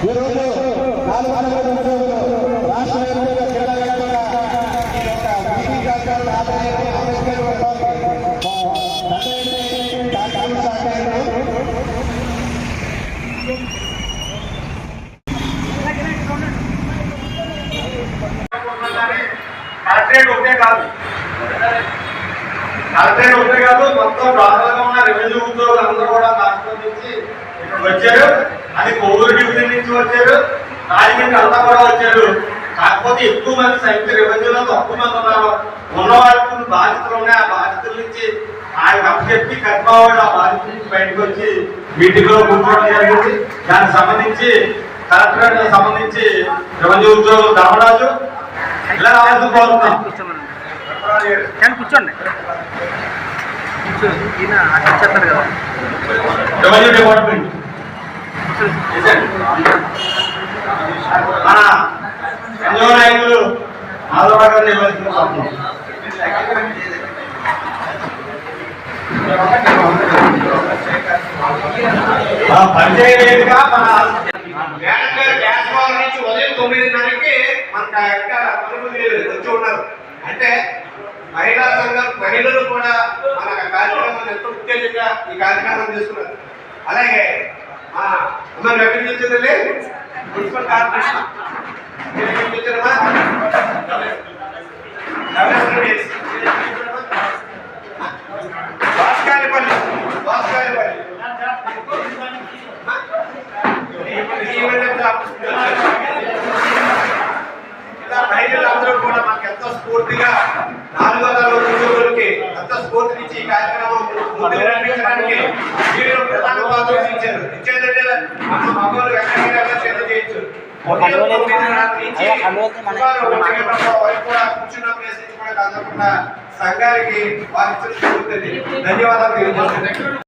ఈరోజు 400 ఉద్యోగులు రాష్ట్ర వ్యాప్తంగా జిల్లా వ్యాప్తంగా బీసీ కార్యక్రమాలు అంబేద్కర్ కలెక్టరేట్ ఒకటే కాదు మొత్తం రాష్ట్రంలో ఉన్న రెవెన్యూ ఉద్యోగులు అందరూ కూడా రాష్ట్రం నుంచి ఇక్కడికి వచ్చారు. అది కోవూరు డివిజన్ నుంచి వచ్చారు, రాజమండ్రి అంతా కూడా వచ్చారు. కాకపోతే ఎక్కువ మంది సంయుక్త రెవెన్యూలో తక్కువ మంది ఉన్నారు. ఉన్న వాళ్ళకి బాధితులు ఉన్నాయి. ఆ బాధితుల నుంచి ఆయన చెప్పి కట్టినవాళ్ళు ఆ బాధితుల నుంచి బయటకు వచ్చి మీటింగ్ లో కూర్చోవడం జరిగింది. దానికి సంబంధించి కలెక్టరేట్ సంబంధించి రెవెన్యూ ఉద్యోగులు ధర్మరాజు ఇలా రావాల్సి కోరుతున్నాం. కూర్చోండి చెప్పారు కదా రెవెన్యూ డిపార్ట్మెంట్ మన ఎన్నో నాయకులు ఆదరణ పరిచయగా మన గ్యాస్ వాళ్ళ నుంచి ఉదయం 9:30కి మన వచ్చి ఉన్నారు. అంటే మహిళా సంఘం మహిళలు కూడా మన కార్యక్రమాన్ని ఎంతో ఉత్తేజంగా ఈ కార్యక్రమం తీసుకున్నారు. అలాగే మనం ఎక్కడి నుంచి వచ్చిందండి? మున్సిపల్ కార్పొరేషన్ ఇలా మహిళలందరూ కూడా మనకు ఎంతో స్ఫూర్తిగా 400 ఉద్యోగులకి ఎంతో స్ఫూర్తినిచ్చి ఈ కార్యక్రమం ముందుకు నడిపించడానికి వీళ్ళు ప్రధాన పాత్ర వహించారు. ఇచ్చేదంటే మన మగవాళ్ళు ఎక్కడికైనా సేవ చేయొచ్చు. కూర్చున్న ప్లేస్ నుంచి కూడా కాకుండా సంఘానికి వారి ధన్యవాదాలు తెలియజేస్తున్నాను.